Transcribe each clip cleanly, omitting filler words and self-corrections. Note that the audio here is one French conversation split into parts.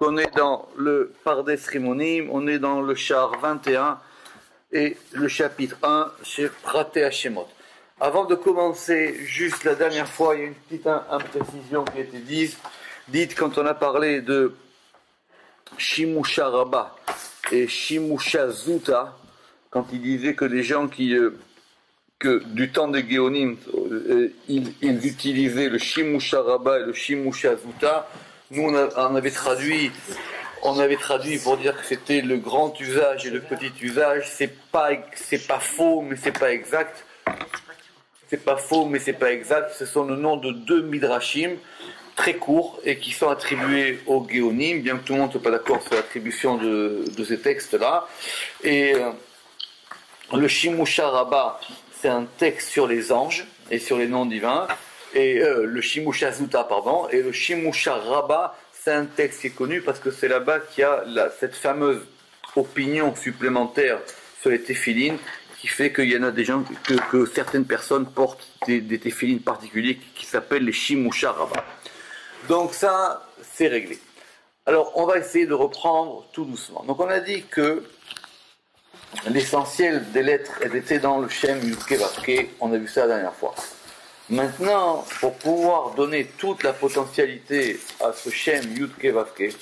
qu'on est dans le Pardes Rimonim, on est dans le char 21 et le chapitre 1 chez Praté Hashemot. Avant de commencer, juste la dernière fois, il y a une petite imprécision qui a été dite quand on a parlé de Shimusha Rabba et Shimusha Zuta, quand il disait que les gens que du temps des Géonim, ils utilisaient le Shimusha Rabba et le Shimusha Zuta. Nous, on avait traduit pour dire que c'était le grand usage et le petit usage. C'est pas faux, mais c'est pas exact. C'est pas faux, mais c'est pas exact. Ce sont le nom de deux midrashim très courts et qui sont attribués aux Géonim, bien que tout le monde ne soit pas d'accord sur l'attribution de ces textes-là. Et le Shimusha Rabba, c'est un texte sur les anges et sur les noms divins. Et le Shimusha Zuta, pardon, et le Shimusha Rabba, c'est un texte qui est connu parce que c'est là-bas qu'il y a cette fameuse opinion supplémentaire sur les téphilines qui fait qu'il y en a des gens, que certaines personnes portent des téphilines particuliers qui s'appellent les Shimusha Rabba. Donc ça, c'est réglé. Alors, on va essayer de reprendre tout doucement. Donc, on a dit que l'essentiel des lettres, elles étaient dans le Shem Yudke Vavke. On a vu ça la dernière fois. Maintenant, pour pouvoir donner toute la potentialité à ce Shem Yudke Vavke,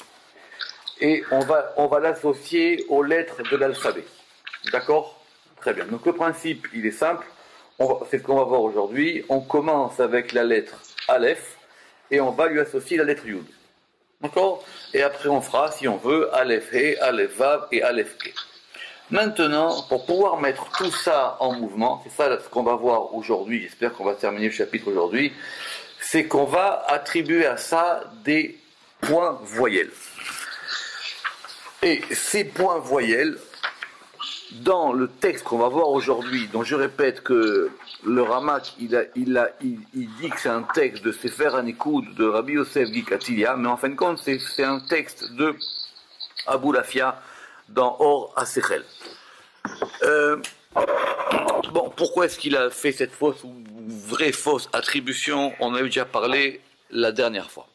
et on va l'associer aux lettres de l'alphabet. D'accord ? Très bien. Donc le principe, il est simple. C'est ce qu'on va voir aujourd'hui. On commence avec la lettre Aleph et on va lui associer la lettre Yud. D'accord ? Et après on fera, si on veut, Aleph He, Aleph Vav et Aleph Ke. Maintenant, pour pouvoir mettre tout ça en mouvement, c'est ça ce qu'on va voir aujourd'hui, j'espère qu'on va terminer le chapitre aujourd'hui, c'est qu'on va attribuer à ça des points voyelles. Et ces points voyelles, dans le texte qu'on va voir aujourd'hui, dont je répète que le Ramak, il dit que c'est un texte de Sefer Hanikoud de Rabbi Yosef Gikatilia, mais en fin de compte, c'est un texte de Abu Lafia dans Or Asechel. Bon, pourquoi est-ce qu'il a fait cette fausse ou vraie fausse attribution? On en avait déjà parlé la dernière fois.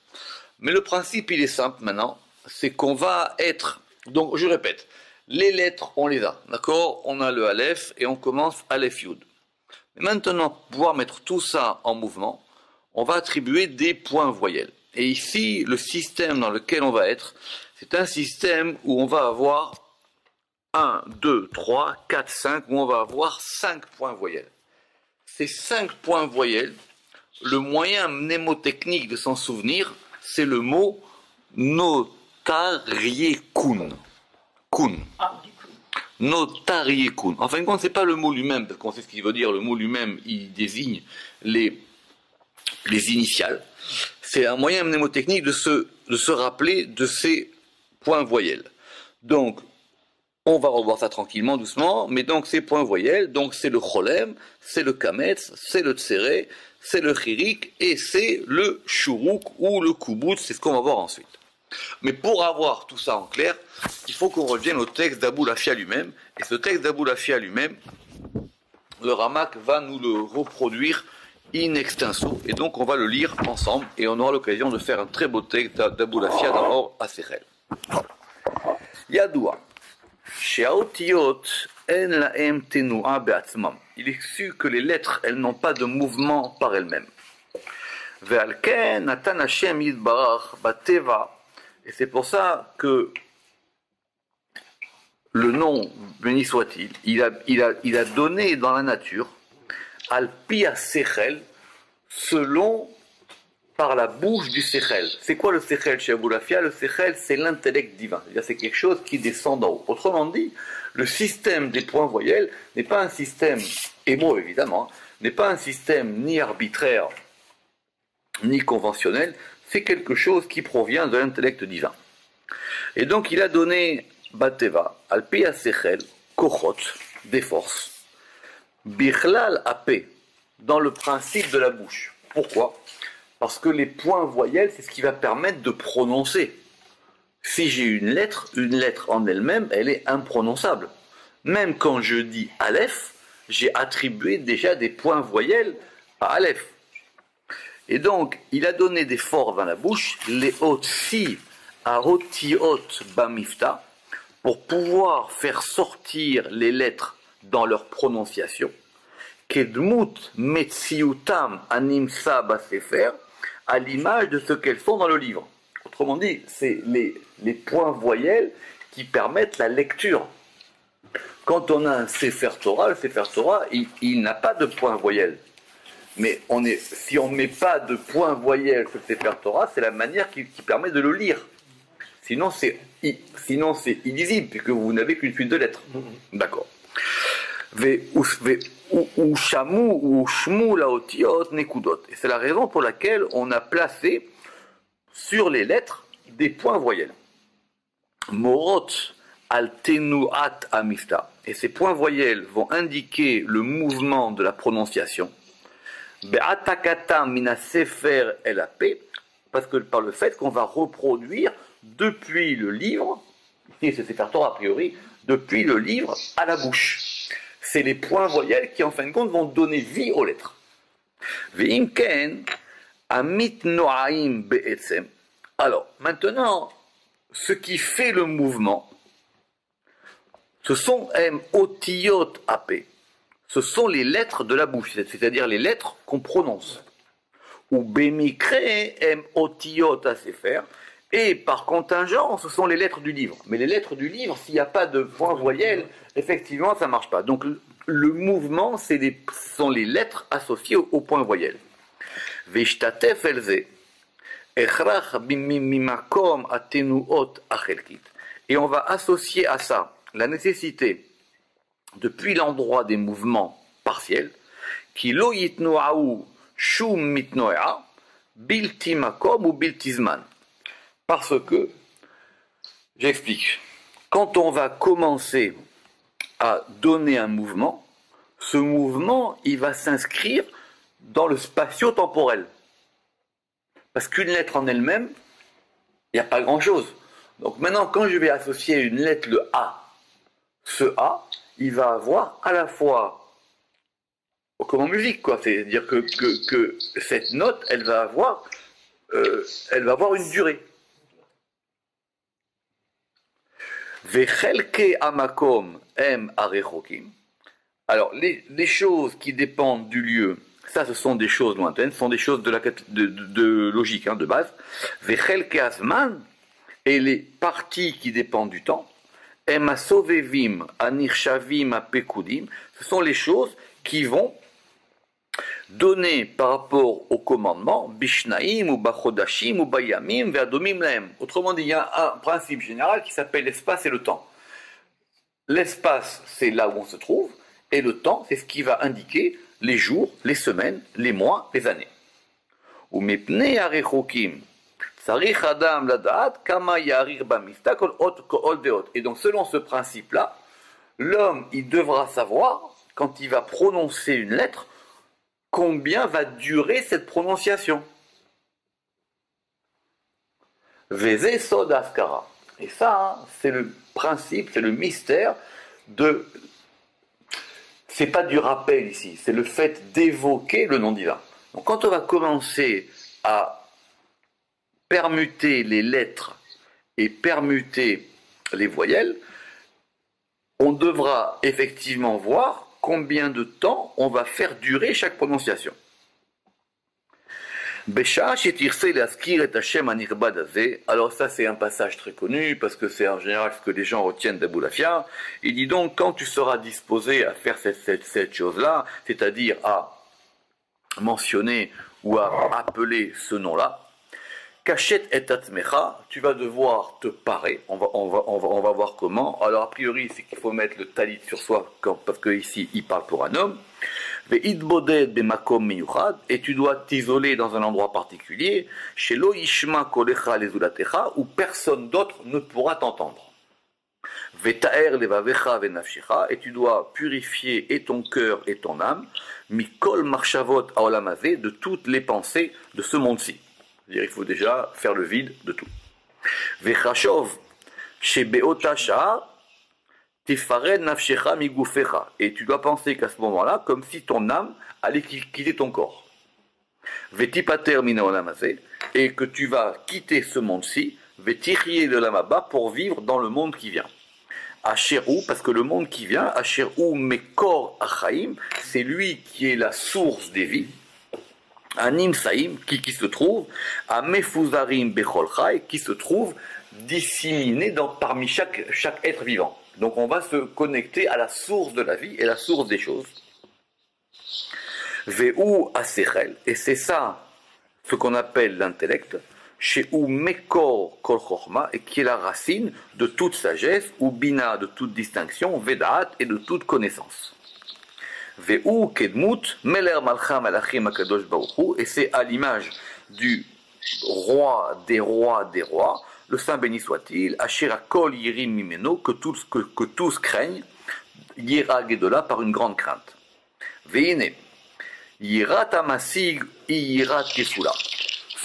Mais le principe, il est simple maintenant, c'est qu'on va être... Donc, je répète, les lettres, on les a, d'accord? On a le Aleph et on commence Aleph Yud. Mais maintenant, pour pouvoir mettre tout ça en mouvement, on va attribuer des points voyelles. Et ici, le système dans lequel on va être, c'est un système où on va avoir 1, 2, 3, 4, 5, où on va avoir 5 points voyelles. Ces 5 points voyelles, le moyen mnémotechnique de s'en souvenir, c'est le mot notariekun. Kun. Notariekun. En fin de compte, c'est pas le mot lui-même, parce qu'on sait ce qu'il veut dire. Le mot lui-même, il désigne les initiales. C'est un moyen mnémotechnique de se rappeler de ces points voyelles. Donc, on va revoir ça tranquillement, doucement, mais donc ces points voyelles, donc c'est le cholem, c'est le kametz, c'est le tséré, c'est le chirik, et c'est le shuruk ou le kubut, c'est ce qu'on va voir ensuite. Mais pour avoir tout ça en clair, il faut qu'on revienne au texte d'Abou Lafia lui-même, et ce texte d'Abou Lafia lui-même, le Ramak va nous le reproduire in extenso, et donc on va le lire ensemble, et on aura l'occasion de faire un très beau texte d'Abou Lafia dans Or Asechel. Yadoua. Il est su que les lettres, elles n'ont pas de mouvement par elles-mêmes. Et c'est pour ça que le nom, béni soit-il, il a donné dans la nature, al-pi sechel, selon par la bouche du sechel. C'est quoi le sechel chez Abou Lafia? Le sechel, c'est l'intellect divin. C'est-à-dire, c'est quelque chose qui descend d'en haut. Autrement dit, le système des points voyelles n'est pas un système, émo évidemment, n'est pas un système ni arbitraire, ni conventionnel, c'est quelque chose qui provient de l'intellect divin. Et donc, il a donné Bateva, Alpia Sechel, Kochot, des forces, Bichlal Apé, dans le principe de la bouche. Pourquoi? Parce que les points voyelles, c'est ce qui va permettre de prononcer. Si j'ai une lettre en elle-même, elle est imprononçable. Même quand je dis Aleph, j'ai attribué déjà des points voyelles à Aleph. Et donc, il a donné des forces dans la bouche, les hautes si Arotiot bamifta, pour pouvoir faire sortir les lettres dans leur prononciation, kedmut metziutam animsa basefer, à l'image de ce qu'elles sont dans le livre. Autrement dit, c'est les points voyelles qui permettent la lecture. Quand on a un Sefer Torah, le Sefer Torah, il n'a pas de points voyelles. Mais si on ne met pas de points voyelles sur le Sefer Torah, c'est la manière qui permet de le lire. Sinon, c'est illisible, puisque vous n'avez qu'une suite de lettres. D'accord. Et c'est la raison pour laquelle on a placé sur les lettres des points voyelles. Morot al tenuat amifta. Et ces points voyelles vont indiquer le mouvement de la prononciation. Be'atakata mina sefer el apé, parce que par le fait qu'on va reproduire depuis le livre, ici c'est Sefer Torah a priori, depuis le livre à la bouche. C'est les points voyelles qui en fin de compte vont donner vie aux lettres. Ve'imken amit noaim be'etzem. Alors maintenant, ce qui fait le mouvement, ce sont otiyot apé. Ce sont les lettres de la bouche, c'est-à-dire les lettres qu'on prononce. Ou bemikre otiyot asefer. Et par contingent, ce sont les lettres du livre. Mais les lettres du livre, s'il n'y a pas de point voyelle, effectivement, ça ne marche pas. Donc le mouvement, ce sont les lettres associées au point voyelle. Veshtatef elze. Et on va associer à ça la nécessité, depuis l'endroit des mouvements partiels, qui lo yitnoaou shum mitnoa bilti makom ou biltizman. Parce que, j'explique, quand on va commencer à donner un mouvement, ce mouvement, il va s'inscrire dans le spatio-temporel. Parce qu'une lettre en elle-même, il n'y a pas grand-chose. Donc maintenant, quand je vais associer une lettre, le A, ce A, il va avoir à la fois, comme en musique, quoi. C'est-à-dire que cette note, elle va avoir une durée. Vechelke amakom em arechokim. Alors, les choses qui dépendent du lieu, ça, ce sont des choses lointaines, ce sont des choses de logique, de base. Vechelke asman, et les parties qui dépendent du temps, em asovevim anirshavim apekudim, ce sont les choses qui vont donner par rapport au commandement, bishnaim ou bachodashim ou bayamim ve'adomim lahem. Autrement dit, il y a un principe général qui s'appelle l'espace et le temps. L'espace, c'est là où on se trouve, et le temps, c'est ce qui va indiquer les jours, les semaines, les mois, les années. Ou mepnei arechokim, tsarich adam ladaat kama yarir bamifta kol deot. Et donc, selon ce principe-là, l'homme, il devra savoir, quand il va prononcer une lettre, combien va durer cette prononciation. Veze sod askara. Et ça, c'est le principe, c'est le mystère de... C'est pas du rappel ici, c'est le fait d'évoquer le nom divin. Donc quand on va commencer à permuter les lettres et permuter les voyelles, on devra effectivement voir combien de temps on va faire durer chaque prononciation. Alors ça c'est un passage très connu parce que c'est en général ce que les gens retiennent d'Abou Lafia. Il dit donc quand tu seras disposé à faire cette chose-là, c'est-à-dire à mentionner ou à appeler ce nom-là, Kachet et Atzmecha, tu vas devoir te parer. On va voir comment. Alors a priori, c'est qu'il faut mettre le talit sur soi, parce que ici, il parle pour un homme. Ve'idboded bemakom miyuchad, et tu dois t'isoler dans un endroit particulier, shelo yishma kolecha lezulatecha, où personne d'autre ne pourra t'entendre. Ve'taer levavecha ve'nafshecha, et tu dois purifier et ton cœur et ton âme, mikol marshavot haolamazé, de toutes les pensées de ce monde-ci. C'est-à-dire, il faut déjà faire le vide de tout. Vechashov, shebeota sha'a, tifared nafshecha migufecha. Et tu dois penser qu'à ce moment-là, comme si ton âme allait quitter ton corps. Vetipater mina olamazé, et que tu vas quitter ce monde-ci, Vetichye de l'amaba, pour vivre dans le monde qui vient. Asherou, parce que le monde qui vient, Asherou Mekor Achaim, c'est lui qui est la source des vies. Anim Saïm, qui se trouve, à Mefuzarim Bechol Chai, qui se trouve disséminé parmi chaque être vivant. Donc on va se connecter à la source de la vie et la source des choses. Ve'u Asechel, et c'est ça ce qu'on appelle l'intellect, chez ou Mekor Kol Chochma, et qui est la racine de toute sagesse, ou Bina de toute distinction, Vedaat et de toute connaissance. Ve'u Kedmut, Meler Malcha Malachim Akadosh Baruch Hu, et c'est à l'image du roi, le Saint béni soit-il, Asher Kol Yirim Mimeno, que tous craignent, Yira Gedola, par une grande crainte. Ve'ine, Yirat Amasig, Yirat Kesula.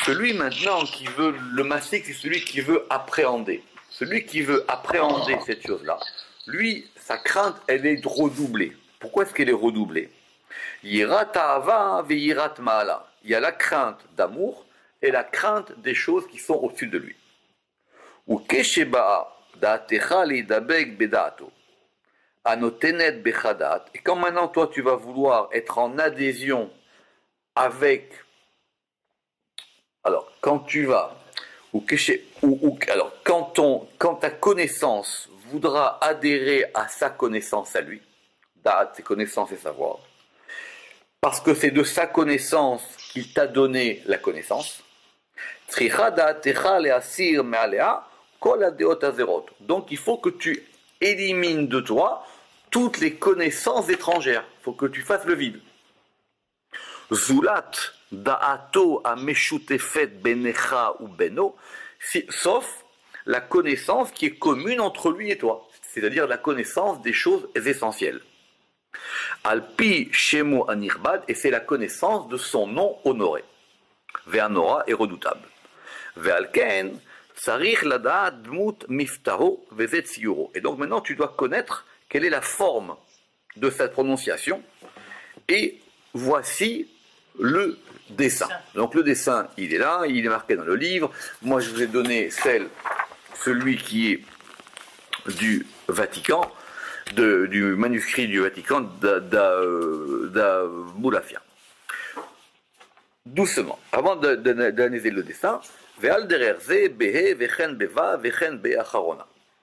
Celui maintenant qui veut, le Masig, c'est celui qui veut appréhender. Celui qui veut appréhender cette chose-là, lui, sa crainte, elle est redoublée. Pourquoi est-ce qu'elle est redoublée? Yirat Ahava ve'yirat Ma'ala. Il y a la crainte d'amour et la crainte des choses qui sont au-dessus de lui. Ou Kesheba da'atecha leidabek beda'ato. Anotenet bechadat. Et quand maintenant toi tu vas vouloir être en adhésion avec, alors quand tu vas, quand ta connaissance voudra adhérer à sa connaissance à lui, da'at c'est connaissance et savoir, parce que c'est de sa connaissance qu'il t'a donné la connaissance. Donc il faut que tu élimines de toi toutes les connaissances étrangères. Il faut que tu fasses le vide. Zulat da'ato ameshutefet benecha ou beno, sauf la connaissance qui est commune entre lui et toi, c'est-à-dire la connaissance des choses essentielles. Alpi shemo anirbad, et c'est la connaissance de son nom honoré. Ve'anora est redoutable. Ve'alken sarich lada dmut miftaho vezet siyuro. Et donc maintenant tu dois connaître quelle est la forme de cette prononciation. Et voici le dessin. Donc le dessin, il est là, il est marqué dans le livre. Moi je vous ai donné celui qui est du Vatican, du manuscrit du Vatican d'Aboulafia. Doucement, avant d'analyser le dessin,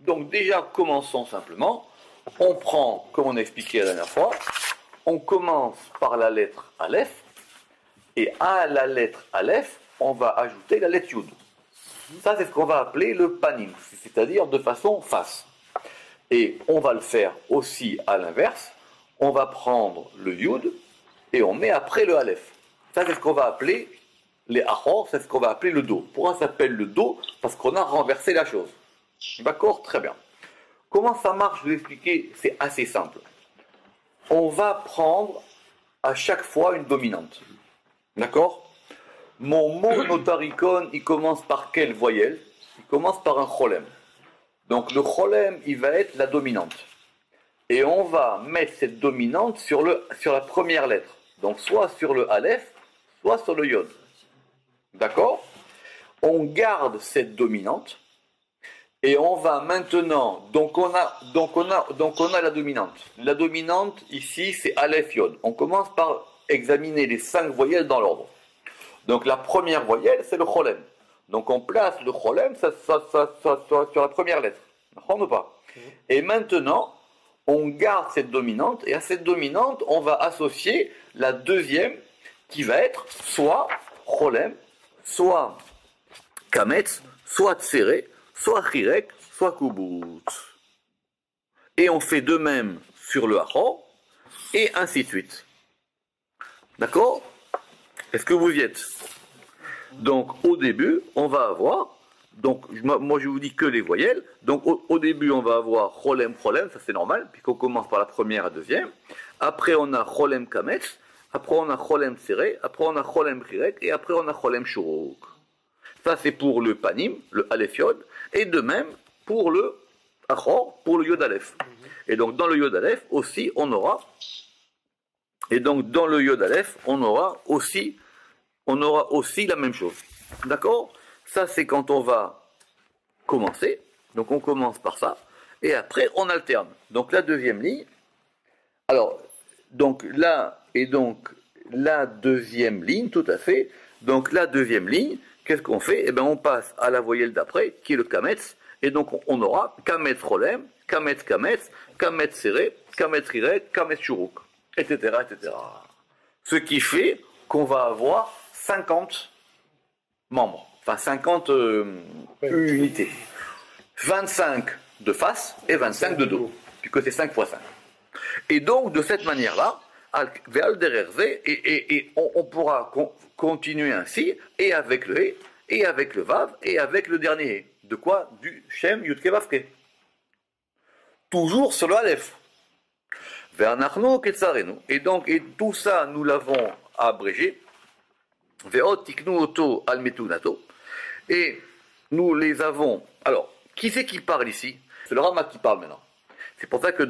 donc déjà commençons simplement. On prend, comme on a expliqué la dernière fois, on commence par la lettre Aleph, et à la lettre Aleph, on va ajouter la lettre Yud. Ça, c'est ce qu'on va appeler le panim, c'est-à-dire de façon face. Et on va le faire aussi à l'inverse. On va prendre le Yud et on met après le Aleph. Ça, c'est ce qu'on va appeler les Achor, c'est ce qu'on va appeler le Do. Pourquoi ça s'appelle le Do? Parce qu'on a renversé la chose. D'accord? Très bien. Comment ça marche? Je vais vous expliquer. C'est assez simple. On va prendre à chaque fois une dominante. D'accord? Mon mot notaricon, il commence par quelle voyelle? Il commence par un cholem. Donc le cholem, il va être la dominante. Et on va mettre cette dominante sur la première lettre. Donc soit sur le Aleph, soit sur le Yod. D'accord? On garde cette dominante. Et on va maintenant, donc on a la dominante. La dominante ici c'est Aleph Yod. On commence par examiner les 5 voyelles dans l'ordre. Donc la première voyelle c'est le cholem. Donc on place le cholem sur la première lettre. D'accord ou pas? Et maintenant on garde cette dominante et à cette dominante on va associer la deuxième qui va être soit cholem, soit kametz, soit tséré, soit chirek, soit kubut. Et on fait de même sur le achor, et ainsi de suite. D'accord? Est-ce que vous y êtes? Donc au début, on va avoir, donc moi je vous dis que les voyelles, donc au début on va avoir cholem, ça c'est normal, puisqu'on commence par la première et la deuxième, après on a cholem kametz, après on a cholem serré, après on a cholem chirek, et après on a cholem shuruk. Ça c'est pour le panim, le Aleph Yod, et de même pour le Achor, pour le Yod Aleph. Et donc dans le Yod Aleph aussi on aura, aussi la même chose. D'accord? Ça c'est quand on va commencer. Donc on commence par ça, et après on alterne. Donc la deuxième ligne, alors, donc là, et donc la deuxième ligne, tout à fait, donc la deuxième ligne, qu'est-ce qu'on fait? Eh bien on passe à la voyelle d'après, qui est le kametz, et donc on aura kametz rolem, kametz kametz, kametz serré, kametz rirek, kametz chourouk, etc., etc. Ce qui fait qu'on va avoir 50 membres, enfin 50 unités. 25 de face et 25 de dos, puisque c'est 5 fois 5. Et donc, de cette manière-là, et on pourra continuer ainsi, et avec le He, et avec le Vav, et avec le dernier He. De quoi? Du Shem Yudke Vavke. Toujours sur le Aleph. Ve'anachnu ketzarenu. Et donc, et tout ça, nous l'avons abrégé. Ve'ot tiknu oto al metunato. Et nous les avons. Alors, qui c'est qui parle ici? C'est le Rama qui parle maintenant. C'est pour ça que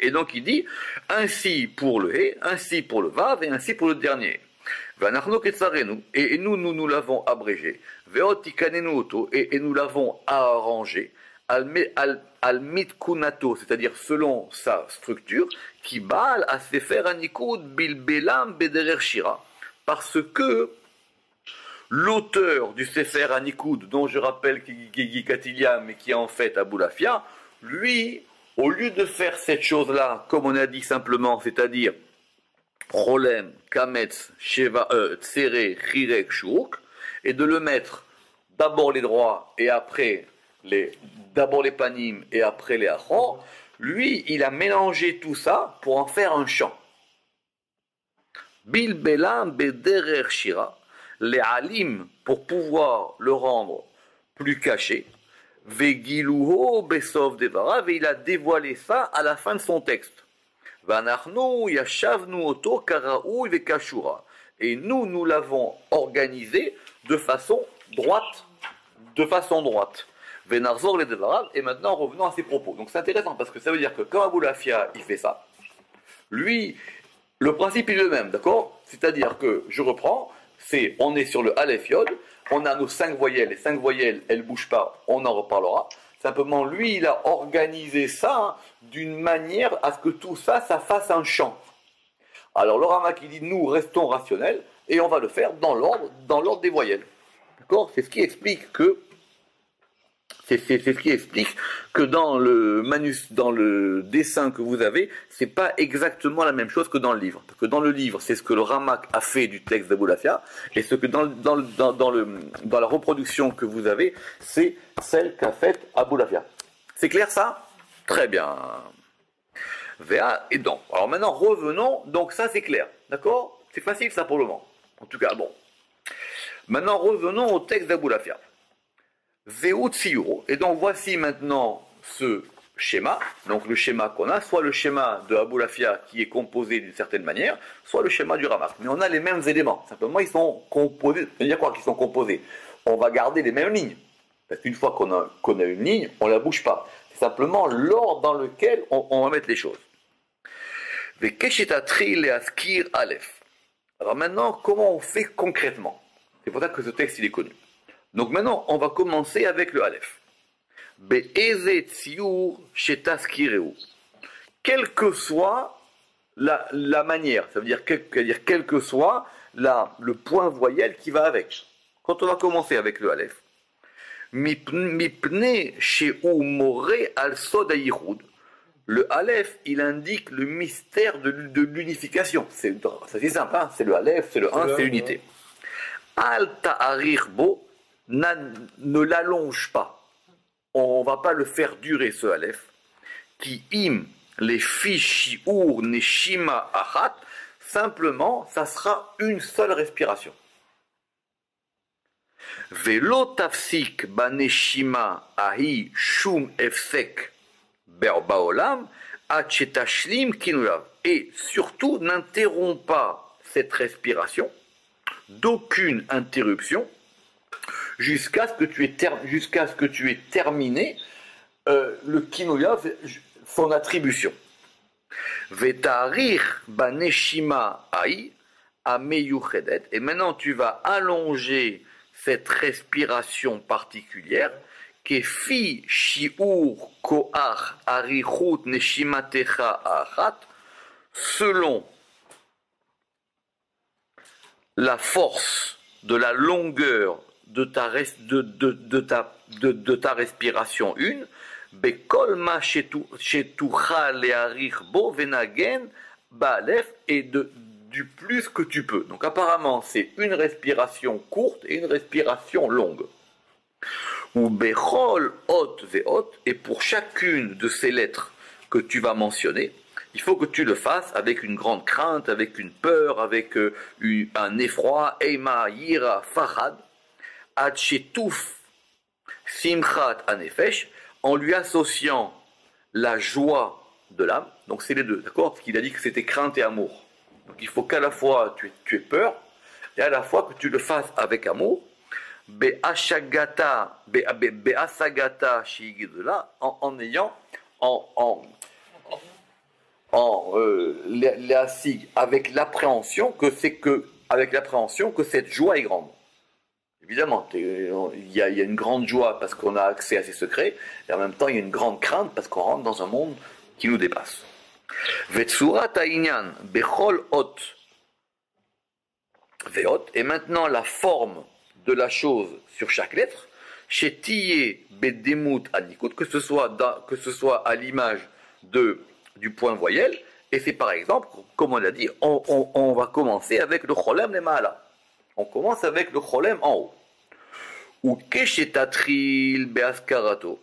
et donc il dit ainsi pour le He, ainsi pour le Vav et ainsi pour le dernier. Et nous l'avons abrégé. Et nous l'avons arrangé. Al mitkunato, c'est-à-dire selon sa structure, qui bal à sefer anikud bilbelam bederer shira. Parce que l'auteur du Sefer Anikud, dont je rappelle qu'il est Katilia, mais qui est en fait Abou Lafia, lui, au lieu de faire cette chose-là, comme on a dit simplement, c'est-à-dire Rolem, Kametz, Sheva, Tsere, Chirek, Shuruk, et de le mettre d'abord les droits et après d'abord les panim et après les achon, lui, il a mélangé tout ça pour en faire un chant. Bilbelam bederer shira. Les alim, pour pouvoir le rendre plus caché, vegiluho besov devarav, et il a dévoilé ça à la fin de son texte. Vanachnu yashavnu oto karaou vekashura. Et nous l'avons organisé de façon droite. Venarzor les devarav, et maintenant revenons à ses propos. Donc c'est intéressant parce que ça veut dire que quand Abou Lafia il fait ça, lui, le principe est le même, d'accord? C'est-à-dire que, je reprends, on est sur le Aleph Yod, on a nos 5 voyelles, les 5 voyelles, elles ne bougent pas, on en reparlera. Simplement, lui, il a organisé ça d'une manière à ce que tout ça, ça fasse un chant. Alors, le Rama qui dit, nous restons rationnels, et on va le faire dans l'ordre des voyelles. D'accord? C'est ce qui explique que dans le dessin que vous avez, c'est pas exactement la même chose que dans le livre. Parce que dans le livre, c'est ce que le Ramak a fait du texte d'Abou Lafia, et ce que dans la reproduction que vous avez, c'est celle qu'a faite Abou Lafia. C'est clair ça? Très bien. Et donc, alors maintenant revenons, donc ça c'est clair, d'accord? C'est facile ça pour le moment. En tout cas, bon. Maintenant revenons au texte d'Abou Lafia. Et donc voici maintenant ce schéma, donc le schéma qu'on a, soit le schéma de Abou Lafia qui est composé d'une certaine manière, soit le schéma du Ramak. Mais on a les mêmes éléments, simplement ils sont composés. C'est-à-dire quoi qu'ils sont composés? On va garder les mêmes lignes. Parce qu'une fois qu'on a une ligne, on ne la bouge pas. C'est simplement l'ordre dans lequel on va mettre les choses. Alors maintenant, comment on fait concrètement? C'est pour ça que ce texte il est connu. Donc maintenant, on va commencer avec le Aleph. Quelle que soit la manière, ça veut dire quel que soit le point voyelle qui va avec. Quand on va commencer avec le Aleph, le Aleph, il indique le mystère de l'unification. C'est simple, hein? C'est le Aleph, c'est le 1, c'est l'unité. Al ta'arir bo, ne l'allonge pas. On ne va pas le faire durer ce Aleph. Qui im les fichiur neshima achat, simplement, ça sera une seule respiration. Velo tafsik baneshima ahi shum efsek berbaolam achetashlim kinulav. Et surtout, n'interromps pas cette respiration d'aucune interruption jusqu'à ce que tu aies terminé le kinoyav, son attribution. Vetarir baneshima ai ameyuchedet. Et maintenant tu vas allonger cette respiration particulière kefi shiur koach arichut neshimatecha achat, selon la force de la longueur de ta respiration une, bekol ma shetucha learich bo venagen baalef, et du plus que tu peux. Donc apparemment c'est une respiration courte et une respiration longue. Ou bechol hot ve'hot, et pour chacune de ces lettres que tu vas mentionner, il faut que tu le fasses avec une grande crainte, avec une peur, avec un effroi, eima, yira, fahad, ad shetuf, simchat anefesh, en lui associant la joie de l'âme. Donc c'est les deux, d'accord? Parce qu'il a dit que c'était crainte et amour. Donc il faut qu'à la fois tu aies peur, et à la fois que tu le fasses avec amour. Be'asagata shigidla, en ayant, avec l'appréhension que cette joie est grande. Évidemment, il y a une grande joie parce qu'on a accès à ses secrets, et en même temps il y a une grande crainte parce qu'on rentre dans un monde qui nous dépasse. Vetsurat ha'inyan bechol hot ve'hot, et maintenant la forme de la chose sur chaque lettre, shetiye bedemut adikut, que ce soit à l'image du point voyelle, et c'est par exemple, comme on l'a dit, on va commencer avec le cholem le ma'ala. On commence avec le cholem en haut. Ou keshetatril beaskarato.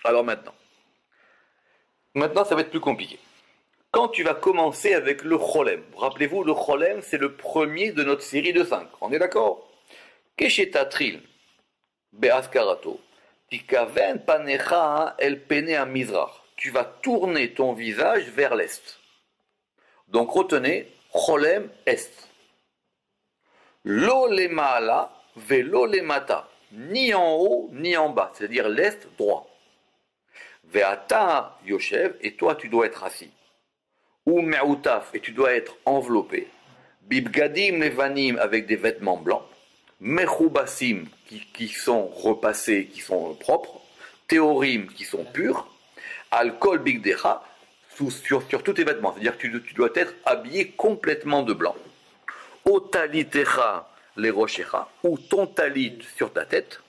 Alors maintenant ça va être plus compliqué. Quand tu vas commencer avec le cholem, rappelez-vous, le cholem c'est le premier de notre série de 5, on est d'accord? Keshetatril beaskarato, tikaven panecha el pene a mizrach. Tu vas tourner ton visage vers l'est. Donc retenez, cholem est. Lo le ma'ala velo le mata, ni en haut ni en bas, c'est-à-dire l'est droit. Ve'ata yoshev, et toi tu dois être assis. Ou me'utaf, et tu dois être enveloppé. Bibgadim levanim, avec des vêtements blancs. Mechubasim, qui sont repassés, qui sont propres. Théorim, qui sont purs. Alkol bigdecha, sur tous tes vêtements, c'est-à-dire que tu dois être habillé complètement de blanc. Otalitecha les rochecha, ou ton talit sur ta tête.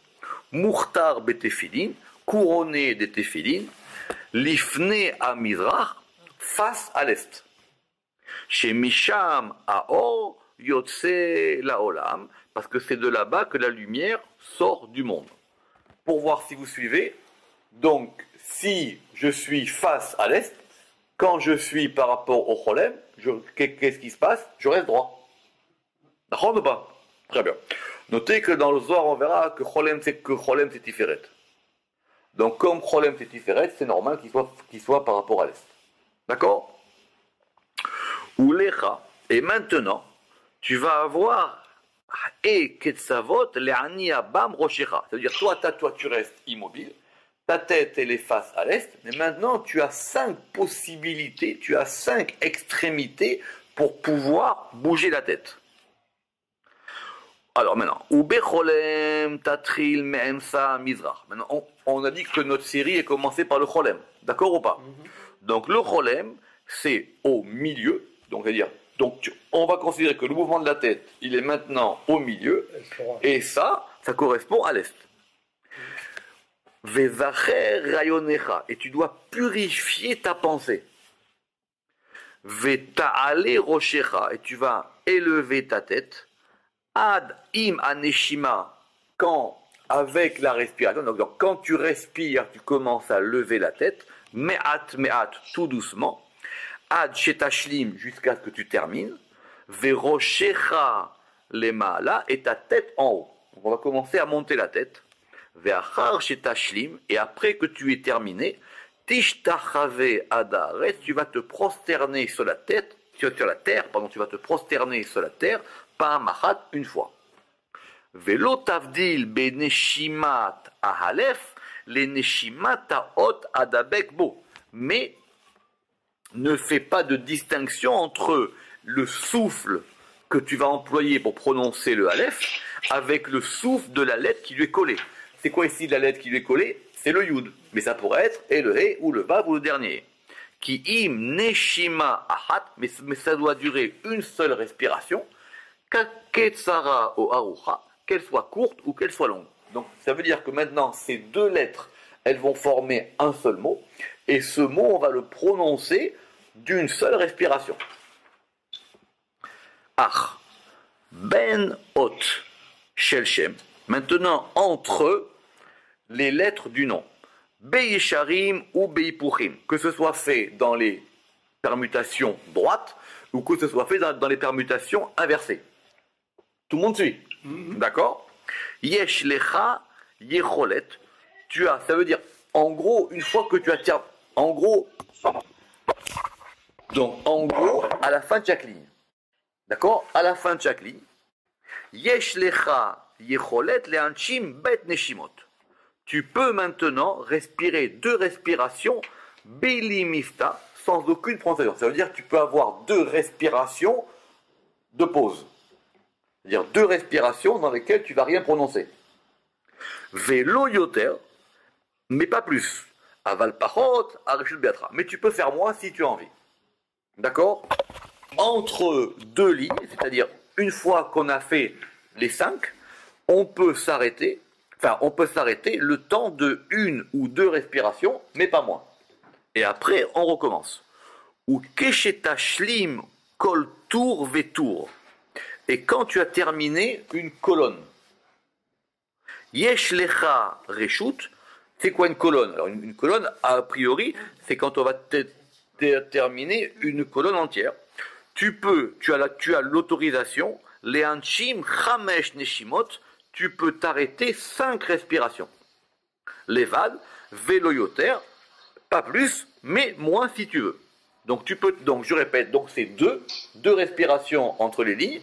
Murtar betefilin, couronné des téfilin. Lifne à mizrach, face à l'est. Chez Misham Aor Yotse Laolam, parce que c'est de là-bas que la lumière sort du monde. Pour voir si vous suivez, donc si je suis face à l'est, quand je suis par rapport au cholem, qu'est-ce qui se passe? Je reste droit. D'accord ou pas? Très bien. Notez que dans le Zohar, on verra que cholem c'est tiferet. Donc comme cholem c'est tiferet, c'est normal qu'il soit par rapport à l'est. D'accord? Ulecha, et maintenant, tu vas avoir et ketsavot le'ani abam rochecha. C'est-à-dire, toi, tu restes immobile, ta tête, elle est face à l'est, mais maintenant, tu as 5 possibilités, tu as 5 extrémités pour pouvoir bouger la tête. Alors maintenant, ubecholem tatril me'emsa mizrach. Maintenant, on a dit que notre série est commencée par le cholem. D'accord ou pas? Donc, le cholem, c'est au milieu, donc c'est-à-dire, on va considérer que le mouvement de la tête, il est maintenant au milieu, et ça correspond à l'est. Vezacher rayonecha, et tu dois purifier ta pensée. Veta'ale rochecha, et tu vas élever ta tête. Ad im aneshima, quand avec la respiration, donc quand tu respires, tu commences à lever la tête. Me'at, tout doucement. Ad shetashlim, jusqu'à ce que tu termines. Verochecha lema'ala, et ta tête en haut. Donc on va commencer à monter la tête. Ve'achar shetashlim, et après que tu aies terminé, tishtachave adaret, tu vas te prosterner sur la tête, tu vas te prosterner sur la terre, par machat, une fois. Velo tavdil be neshimat ahalef, les neshimat ha'ot adabek bo. Mais ne fais pas de distinction entre le souffle que tu vas employer pour prononcer le Aleph avec le souffle de la lettre qui lui est collée. C'est quoi ici la lettre qui lui est collée? c'est le yud. Mais ça pourrait être et le he ou le vav ou le dernier. Ki im neshima ahat, mais ça doit durer une seule respiration. Kaketsara o arucha, qu'elle soit courte ou qu'elle soit longue. Donc ça veut dire que maintenant ces deux lettres, elles vont former un seul mot. Et ce mot, on va le prononcer d'une seule respiration. Ach, ben hot, shel shem. Maintenant, entre les lettres du nom. Beyesharim ou Beipuchim, que ce soit fait dans les permutations droites ou que ce soit fait dans les permutations inversées. Tout le monde suit? D'accord? Yesh lecha yecholet. Tu as, ça veut dire, en gros, une fois que tu as terminé, en gros, à la fin de chaque ligne. D'accord? À la fin de chaque ligne. Yesh lecha yecholet leanchim bet neshimot. Tu peux maintenant respirer deux respirations Beli Mifta sans aucune prononciation. Ça veut dire que tu peux avoir deux respirations de pause. C'est-à-dire deux respirations dans lesquelles tu ne vas rien prononcer. Velo yoter, mais pas plus. Aval pachot, arishul beatra. Mais tu peux faire moins si tu as envie. D'accord? Entre deux lignes, c'est-à-dire une fois qu'on a fait les 5, on peut s'arrêter. Enfin, on peut s'arrêter le temps de une ou deux respirations, mais pas moins. Et après, on recommence. Ou kesheta shlim kol tour vetour. Et quand tu as terminé une colonne, yesh lecha reshut, c'est quoi une colonne? Alors une colonne, a priori, c'est quand on va terminer une colonne entière. Tu as l'autorisation, les anchim chamesh neshimot, tu peux t'arrêter 5 respirations. Levad, veloyoter, pas plus, mais moins si tu veux. Donc je répète, donc c'est deux respirations entre les lignes,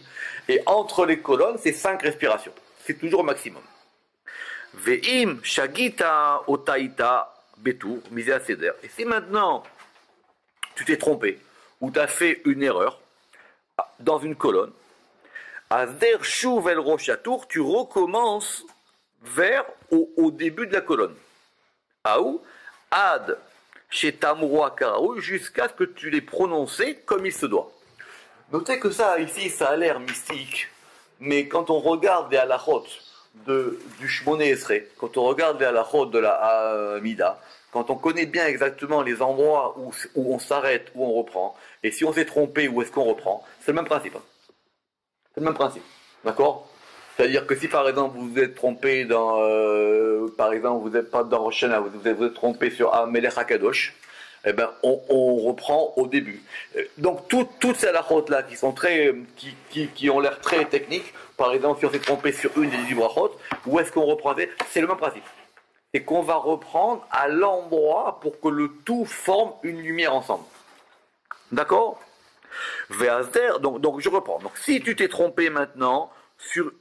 et entre les colonnes, c'est 5 respirations. C'est toujours au maximum. Ve'im shagita otaita betur, misé à seder. Et si maintenant, tu t'es trompé, ou tu as fait une erreur, dans une colonne, Azer shuv el rosh atour, tu recommences vers au début de la colonne. Aou, ad shetamroa karaou, jusqu'à ce que tu l'aies prononcé comme il se doit. Notez que ça, ici, ça a l'air mystique, mais quand on regarde les halachot du Shmoné Esrei, quand on regarde les halachot de la Hamida, quand on connaît bien exactement les endroits où on s'arrête, où on reprend, et si on s'est trompé, où est-ce qu'on reprend, c'est le même principe. C'est le même principe, d'accord? C'est-à-dire que si par exemple vous vous êtes trompé dans, par exemple vous n'êtes pas dans Rosh Hashanah, vous êtes trompé sur Amelech HaKadosh, eh ben on reprend au début. Donc toutes ces halachot là qui sont qui ont l'air très techniques, par exemple si on s'est trompé sur une des 10 brachot, où est-ce qu'on reprend? C'est le même principe. C'est qu'on va reprendre à l'endroit pour que le tout forme une lumière ensemble. D'accord? Donc je reprends. Donc si tu t'es trompé maintenant sur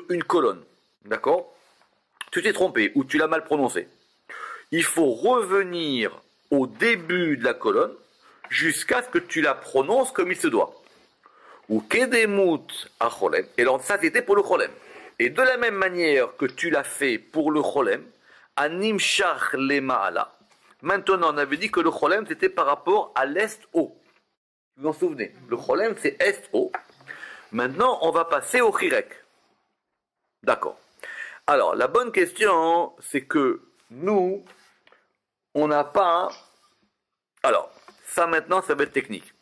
une colonne, d'accord? Tu t'es trompé ou tu l'as mal prononcé. Il faut revenir au début de la colonne jusqu'à ce que tu la prononces comme il se doit. Ou kedemut a cholem. Et alors ça c'était pour le cholem. Et de la même manière que tu l'as fait pour le cholem, animshach le ma'ala. Maintenant on avait dit que le cholem c'était par rapport à l'est-haut. Vous vous en souvenez? Le cholem c'est est-haut. Maintenant on va passer au chirek. D'accord. Alors la bonne question c'est que nous on n'a pas... Alors, ça maintenant, ça va être technique.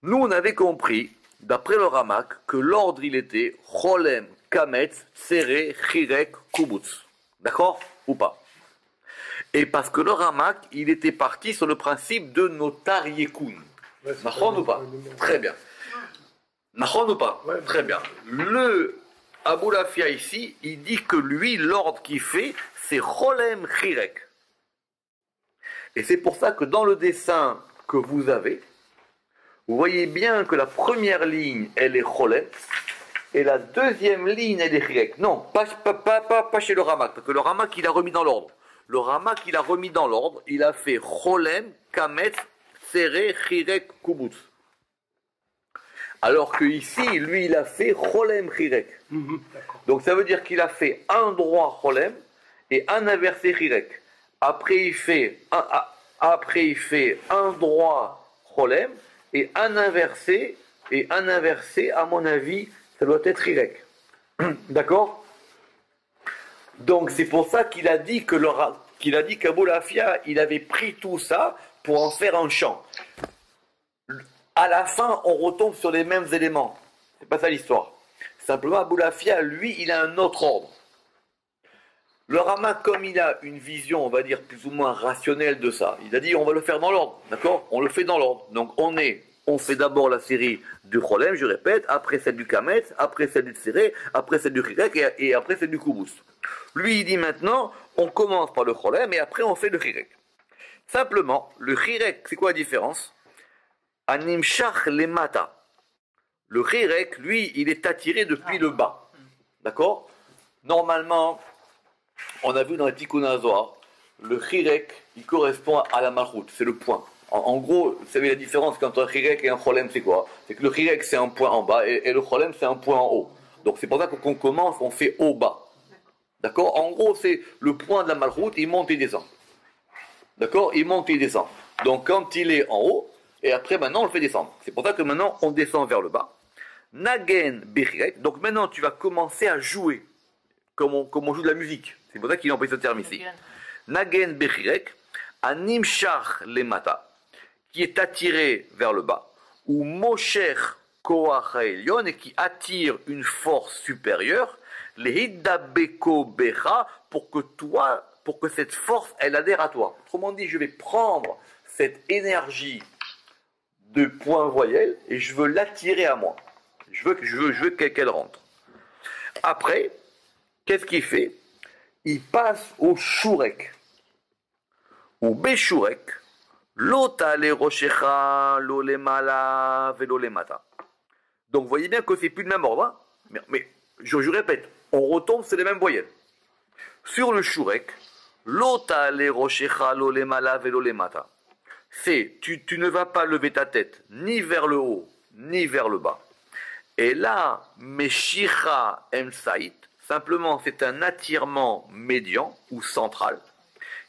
Nous, on avait compris, d'après le Ramak, que l'ordre, il était Cholem, Kametz, Seré, Chirek, Kubutz. D'accord? Ou pas? Et parce que le Ramak, il était parti sur le principe de Notar Yekun. Nachon ou pas? Très bien. Nachon ou pas? Très bien. Le Aboulafia ici, il dit que lui, l'ordre qu'il fait, c'est Cholem, Chirek. Et c'est pour ça que dans le dessin que vous avez, vous voyez bien que la première ligne, elle est Cholem, et la deuxième ligne, elle est Chirek. Non, pas chez le Ramak, parce que le Ramak, il a remis dans l'ordre. Le Ramak, il a remis dans l'ordre, il a fait Cholem, Kametz, Seré, Chirek, Kubutz. Alors que ici, lui, il a fait Cholem, Chirek. Donc ça veut dire qu'il a fait un droit Cholem et un inversé Chirek. après il fait un droit cholem et un inversé, à mon avis, ça doit être Y. D'accord? Donc c'est pour ça qu'il a dit qu'Aboulafia, il avait pris tout ça pour en faire un chant. À la fin, on retombe sur les mêmes éléments. C'est pas ça l'histoire. Simplement, Aboulafia, lui, il a un autre ordre. Le Rama, comme il a une vision, on va dire, plus ou moins rationnelle de ça, il a dit on va le faire dans l'ordre, d'accord? On le fait dans l'ordre. Donc on fait d'abord la série du Cholem, je répète, après celle du Kamet, après celle du Tséré, après celle du Chirek et après celle du Koubous. Lui, il dit maintenant, on commence par le Cholem et après on fait le Chirek. Simplement, le Chirek, c'est quoi la différence? Animshach lemata. Le Chirek, lui, il est attiré depuis le bas. D'accord? Normalement, on a vu dans les Tikkun HaZohar, le Chirek, il correspond à la Malchut, c'est le point. En gros, vous savez la différence entre un Chirek et un Cholem, c'est quoi? C'est que le Chirek, c'est un point en bas et le Cholem, c'est un point en haut. Donc c'est pour ça qu'on commence, on fait haut-bas. D'accord? En gros, c'est le point de la Malchut, il monte et descend. D'accord? Il monte et il descend. Donc quand il est en haut, et après maintenant on le fait descendre. C'est pour ça que maintenant on descend vers le bas. Nagen Bechirek, donc maintenant tu vas commencer à jouer, comme on joue de la musique. C'est pour ça qu'il a employé ce terme ici. Nagen Bechirek, Animshach Lemata, qui est attiré vers le bas, ou Mosher Koach Haelyon, et qui attire une force supérieure, Lehidabeko Becha, pour que cette force, elle adhère à toi. Autrement dit, je vais prendre cette énergie de point voyelle et je veux l'attirer à moi. Je veux qu'elle rentre. Après, qu'est-ce qu'il fait? Il passe au Shurek. Ou Beshurek, Lota le Rochecha, lo le Mala, velo le Mata. Donc vous voyez bien que c'est plus le même ordre. Hein, mais je répète, on retombe sur les mêmes voyelles. Sur le Shurek, Lota le Rochecha, lo le Mala, velo le Mata. C'est, tu ne vas pas lever ta tête ni vers le haut, ni vers le bas. Et là, Meshicha Emsaït, simplement c'est un attirement médian ou central,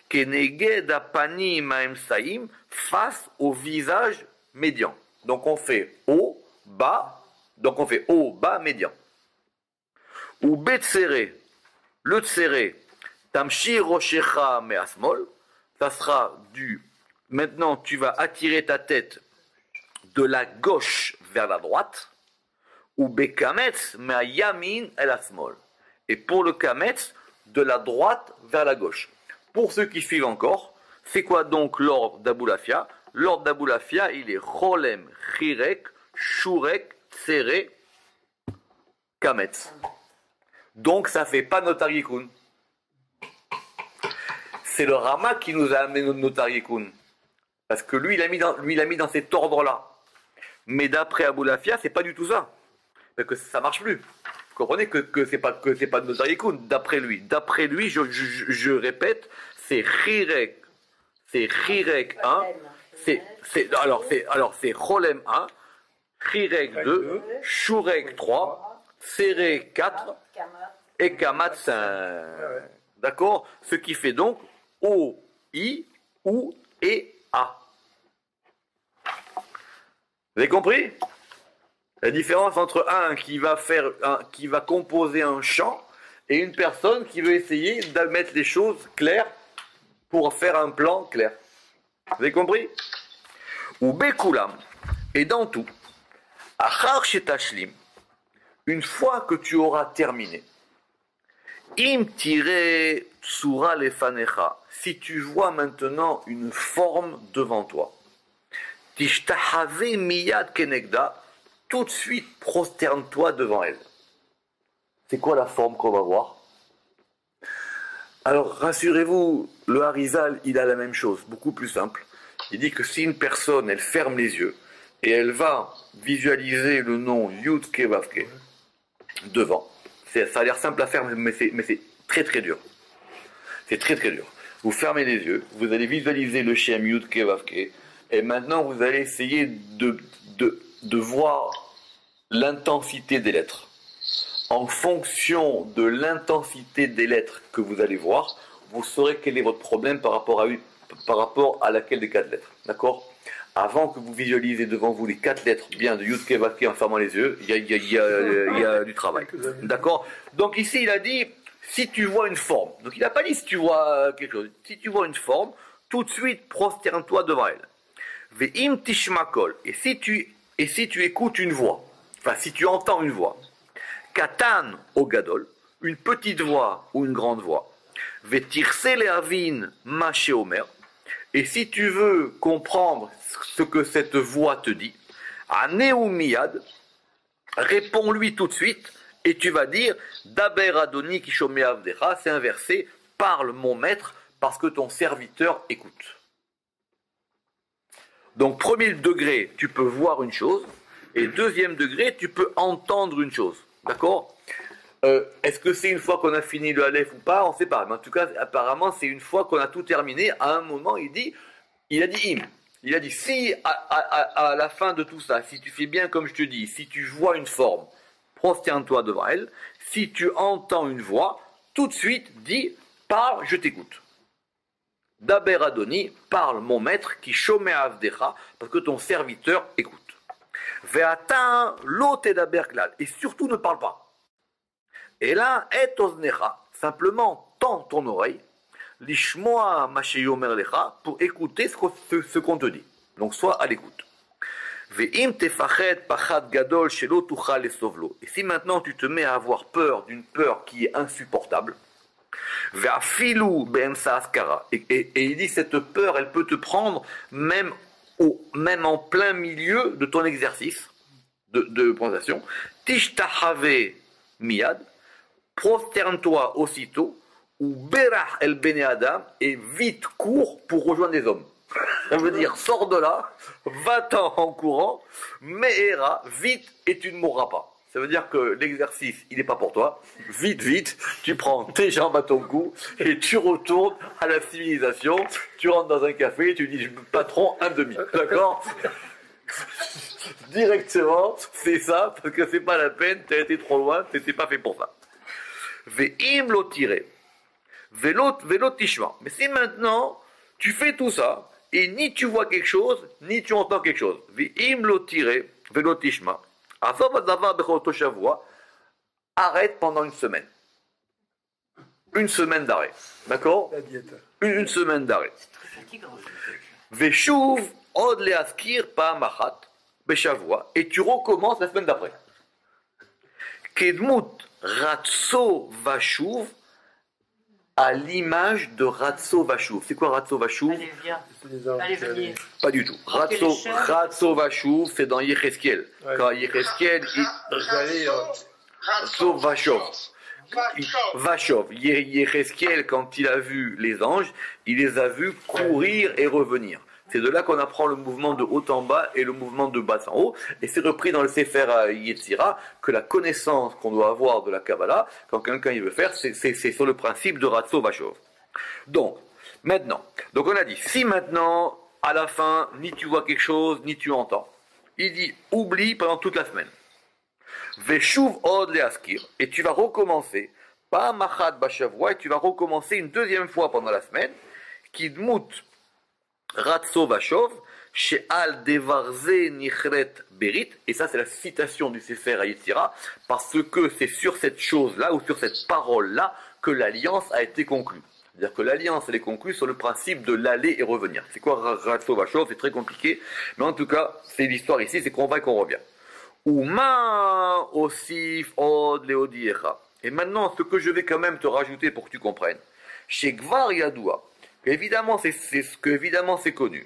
Keneged Apanim Emsaïm, face au visage médian. Donc on fait haut, bas, médian. Ou Betsere, le Tsere, Tamshi Rochecha Measmol, ça sera du. Maintenant, tu vas attirer ta tête de la gauche vers la droite, ou Bekametz, mais Yamin el Asmol. Et pour le Kametz, de la droite vers la gauche. Pour ceux qui suivent encore, c'est quoi donc l'ordre d'Aboulafia? L'ordre d'Aboulafia, il est Cholem, Chirek, Shurek, Tsere, Kametz. Donc ça fait pas Notarikun. C'est le Rama qui nous a amené Notarikun. Parce que lui, il a mis dans cet ordre-là. Mais d'après Aboulafia, c'est pas du tout ça. Parce que ça marche plus. Vous comprenez que c'est pas de Notarikun, d'après lui. D'après lui, je répète, c'est Chirek 1, c'est Cholem 1, Chirek 2, Shurek 3, Tsere 4 et Kamat 5. D'accord? Ce qui fait donc O, I, OU et A. Vous avez compris? La différence entre un qui va composer un chant et une personne qui veut essayer de mettre les choses claires pour faire un plan clair. Vous avez compris? Ou Bekulam, et dans tout, Achar Shetashlim, une fois que tu auras terminé, Im tire tsura lefanecha, si tu vois maintenant une forme devant toi, Tishtahave miyad kenegda, tout de suite prosterne-toi devant elle. C'est quoi la forme qu'on va voir? Alors rassurez-vous, le Harizal, il a la même chose, beaucoup plus simple. Il dit que si une personne, elle ferme les yeux et elle va visualiser le nom Yud Ke Vav Ke devant, ça a l'air simple à faire, mais c'est très très dur. C'est très très dur. Vous fermez les yeux, vous allez visualiser le Shem Yud Ke Vav Ke, et maintenant vous allez essayer de voir l'intensité des lettres. En fonction de l'intensité des lettres que vous allez voir, vous saurez quel est votre problème par rapport à laquelle des 4 lettres. D'accord? Avant que vous visualisez devant vous les 4 lettres bien de Yud Kei Vav Kei en fermant les yeux, il y a du travail. D'accord? Donc ici, il a dit, si tu vois une forme. Donc il n'a pas dit si tu vois quelque chose. Si tu vois une forme, tout de suite, prosterne-toi devant elle. Ve'im tishmakol. Et si tu écoutes une voix, enfin si tu entends une voix, katan o gadol, une petite voix ou une grande voix, ve'tirse le'avin ma sheomer. Et si tu veux comprendre ce que cette voix te dit, Aneumiyad, réponds-lui tout de suite, et tu vas dire, Daber Adoni Kishomé Avdecha, c'est un verset, parle mon maître, parce que ton serviteur écoute. Donc, premier degré, tu peux voir une chose, et deuxième degré, tu peux entendre une chose. D'accord? Est-ce que c'est une fois qu'on a fini le Aleph ou pas? On ne sait pas. Mais en tout cas, apparemment, c'est une fois qu'on a tout terminé. À un moment, il a dit im. Il a dit, si à la fin de tout ça, si tu fais bien comme je te dis, si tu vois une forme, prosterne-toi devant elle. Si tu entends une voix, tout de suite, dis, parle, je t'écoute. Daber Adoni, parle mon maître, qui shomé avdecha, parce que ton serviteur écoute. Ve'ata lo tedaber klal. Et surtout, ne parle pas. Et là, et oznecha, simplement tends ton oreille, lishmoa masheyomer lecha, pour écouter ce qu'on te dit. Donc sois à l'écoute. Ve'im tefachet pachat gadol shelo tuchal lesovlo. Et si maintenant tu te mets à avoir peur d'une peur qui est insupportable, ve'afilu be'emsa askara. Et il dit cette peur, elle peut te prendre même en plein milieu de ton exercice de présentation. Tishtahave miyad. Prosterne-toi aussitôt, ou berach el bene adam, et vite cours pour rejoindre les hommes. Ça veut dire, sors de là, va-t'en en courant, me'era, vite, et tu ne mourras pas. Ça veut dire que l'exercice, il n'est pas pour toi. Vite, vite, tu prends tes jambes à ton cou, et tu retournes à la civilisation, tu rentres dans un café, et tu dis, patron, un demi. D'accord? Directement, c'est ça, parce que c'est pas la peine, tu as été trop loin, tu n'étais pas fait pour ça. Ve'im lo tiré, ve'lo tishma. Mais si maintenant tu fais tout ça et ni tu vois quelque chose ni tu entends quelque chose, ve'im lo tiré, ve'lo tishma. Arrête pendant une semaine. Une semaine d'arrêt, d'accord? Une semaine d'arrêt. Ve'shuv od leaskir pa'amachat beshavua, et tu recommences la semaine d'après. Kedmut Ratso Vashuv, à l'image de Ratso Vashuv. C'est quoi Ratso Vashuv? Allez, viens. Allez, venez. Pas du tout. Ratso Vashuv, c'est dans Yecheskel. Ouais. Quand Yecheskel, Ratso Vashov. Vashov. Yecheskel, quand il a vu les anges, il les a vus courir et revenir. C'est de là qu'on apprend le mouvement de haut en bas et le mouvement de bas en haut. Et c'est repris dans le Sefer Yetzira que la connaissance qu'on doit avoir de la Kabbalah, quand quelqu'un il veut faire, c'est sur le principe de Ratso Vashov. Donc, maintenant, on a dit, si maintenant, à la fin, ni tu vois quelque chose, ni tu entends, il dit, oublie pendant toute la semaine. Veshuv od leaskir, et tu vas recommencer, pas machat bashavua, et tu vas recommencer une deuxième fois pendant la semaine, kidmut Ratso Vashov, She'al Devarze Nichret Berit, et ça c'est la citation du Sefer Yetzira, parce que c'est sur cette chose-là, ou sur cette parole-là, que l'alliance a été conclue. C'est-à-dire que l'alliance elle est conclue sur le principe de l'aller et revenir. C'est quoi Ratso Vashov? C'est très compliqué, mais en tout cas, c'est l'histoire ici, c'est qu'on va et qu'on revient. Uma Osif Od Leodiecha. Et maintenant, ce que je vais quand même te rajouter pour que tu comprennes, Shekvar Yadoua. Évidemment, c'est connu.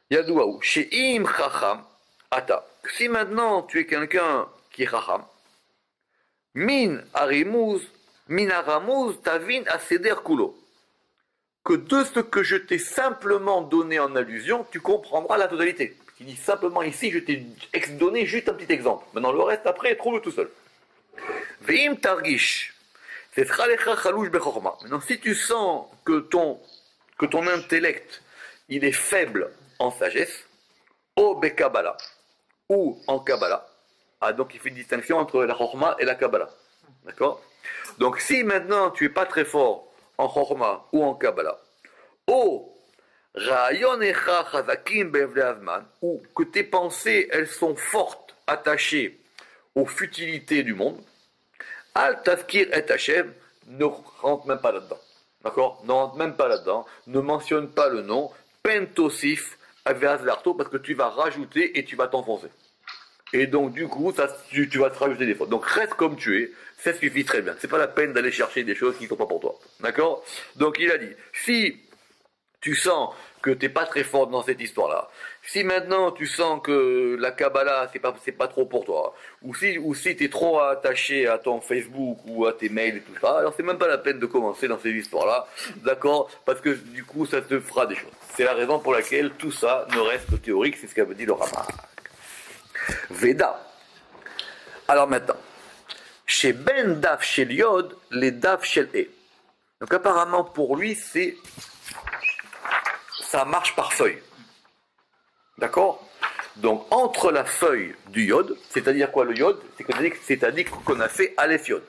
Yadouaou, She'im Chacham, Ata. Si maintenant tu es quelqu'un qui est Chacham, Min Aramuz, Tavin Aseder Kulo. Que de ce que je t'ai simplement donné en allusion, tu comprendras la totalité. Il dit simplement ici, je t'ai donné juste un petit exemple. Maintenant, le reste après, trouve-le tout seul. Ve'im Targish. Maintenant, si tu sens que ton intellect il est faible en sagesse, au Kabbalah ou en Kabbalah, donc il fait une distinction entre la Chorma et la Kabbalah. D'accord? Donc si maintenant tu es pas très fort en Chorma ou en Kabbalah, ou ou que tes pensées, elles sont fortes, attachées aux futilités du monde, Al Tazkir et Hashem, ne rentre même pas là-dedans. D'accord? Ne rentre même pas là-dedans, ne mentionne pas le nom, Pentosif, Aveaz Larto, parce que tu vas rajouter et tu vas t'enfoncer. Et donc, du coup, tu vas te rajouter des fautes. Donc, reste comme tu es, ça suffit très bien. C'est pas la peine d'aller chercher des choses qui ne sont pas pour toi. D'accord? Donc, il a dit, si tu sens que tu n'es pas très fort dans cette histoire-là, si maintenant tu sens que la Kabbalah, c'est pas trop pour toi, ou si tu es trop attaché à ton Facebook ou à tes mails et tout ça, alors c'est même pas la peine de commencer dans ces histoires-là, d'accord? Parce que du coup, ça te fera des choses. C'est la raison pour laquelle tout ça ne reste théorique, c'est ce qu'avait dit le Ramak. Veda. Alors maintenant, chez Ben Daf Shel Yod, les Daf Shel E. Donc apparemment pour lui, ça marche par feuille. D'accord? Donc entre la feuille du Yod, c'est-à-dire quoi le Yod? C'est-à-dire qu'on a fait Aleph Yod.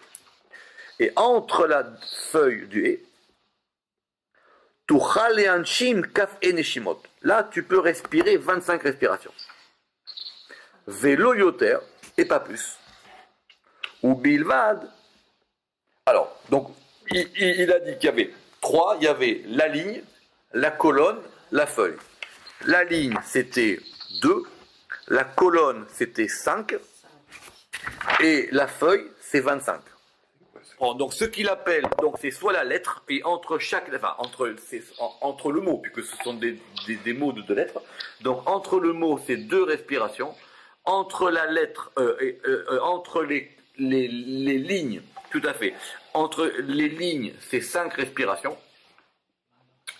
Et entre la feuille du E, Tuchal et Anshim Kaf et Neshimot. Là, tu peux respirer 25 respirations. Velo yoter, et pas plus. Ou bilvad. Alors, donc, il a dit qu'il y avait 3, il y avait la ligne, la colonne, la feuille. La ligne, c'était 2, la colonne, c'était 5, et la feuille, c'est 25. Bon, donc, ce qu'il appelle, donc, c'est soit la lettre, et entre le mot, puisque ce sont des mots de 2 lettres, donc, entre le mot, c'est 2 respirations, entre la lettre, entre les lignes, tout à fait, entre les lignes, c'est 5 respirations,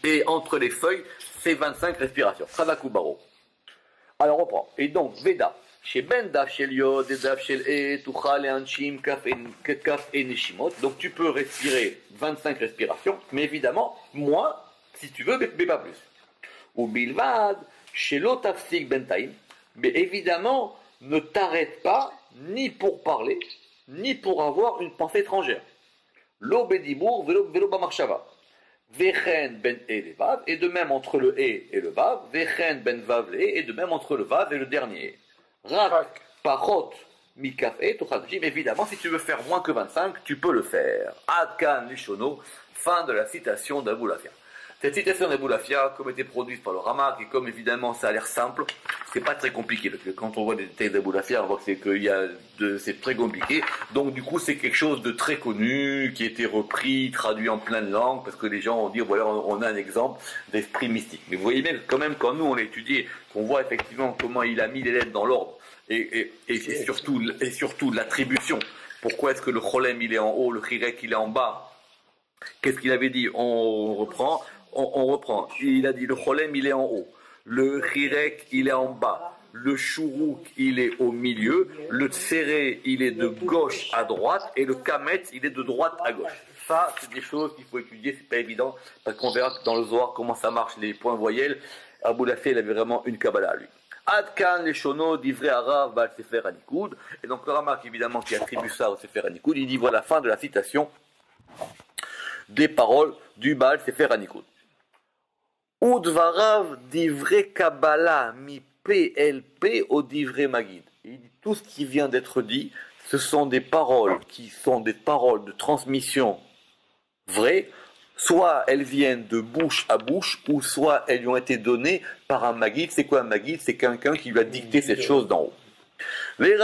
et entre les feuilles, c'est 25 respirations. Savakubaro. Alors on reprend. Et donc, Veda, chez Ben Daf Shel Yod, Daf Shel E, Tuchal et Anshim, Kaf et Neshimot, donc tu peux respirer 25 respirations, mais évidemment, moins, si tu veux, mais pas plus. Ou Bilvad, chez l'Otafsik Bentaim, mais évidemment, ne t'arrête pas ni pour parler, ni pour avoir une pensée étrangère. Lo bedibour, velo bamarshava. Vechen ben e le vav, et de même entre le e et le vav. Vechen ben vav le e, et de même entre le vav et le dernier. Rak, pachot, mikaf e, tochadjim. Évidemment, si tu veux faire moins que 25, tu peux le faire. Adkan lishono, fin de la citation d'Abou Lafia. Cette citation d'Abou Lafia, comme était produite par le Ramak, et comme évidemment ça a l'air simple, c'est pas très compliqué, parce que quand on voit des textes d'Abou Lafia, on voit que c'est très compliqué. Donc du coup, c'est quelque chose de très connu, qui a été repris, traduit en plein de langues, parce que les gens vont dire, voilà, on a un exemple d'esprit mystique. Mais vous voyez bien que quand même, quand nous on l'a étudié, qu'on voit effectivement comment il a mis les lettres dans l'ordre, et surtout l'attribution. Pourquoi est-ce que le cholem il est en haut, le chirek il est en bas? Qu'est-ce qu'il avait dit? On reprend. Il a dit le cholem il est en haut, le chirek il est en bas, le chourouk il est au milieu, le tséré il est de gauche à droite et le kamet il est de droite à gauche. Ça c'est des choses qu'il faut étudier, c'est pas évident parce qu'on verra dans le Zohar comment ça marche les points voyelles. Abou Lafia il avait vraiment une kabbalah à lui. Adkan les shono d'ivrei arav bal sefer hanikoud, et donc le Ramak évidemment qui attribue ça au sefer hanikoud, il dit voilà fin de la citation des paroles du Baal Sefer Hanikoud. Udvarav divrei Kabbalah mi PLP au divrei Magid. Il dit tout ce qui vient d'être dit, ce sont des paroles qui sont des paroles de transmission vraies, soit elles viennent de bouche à bouche, ou soit elles lui ont été données par un Magid. C'est quoi un Magid? C'est quelqu'un qui lui a dicté cette chose d'en haut. Et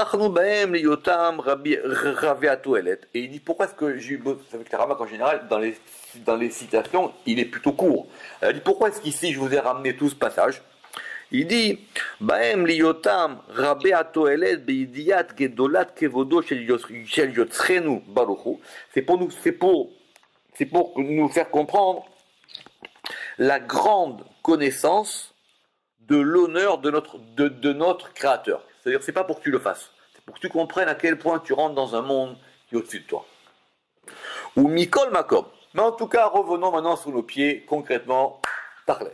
il dit pourquoi est-ce que avec le Ramak en général dans les citations il est plutôt court. Il dit pourquoi est-ce qu'ici je vous ai ramené tout ce passage? Il dit c'est pour nous faire comprendre la grande connaissance de l'honneur de notre Créateur. C'est-à-dire, c'est pas pour que tu le fasses. C'est pour que tu comprennes à quel point tu rentres dans un monde qui est au-dessus de toi. Ou Mikol Makom. Mais en tout cas, revenons maintenant sur nos pieds, concrètement, Tachles.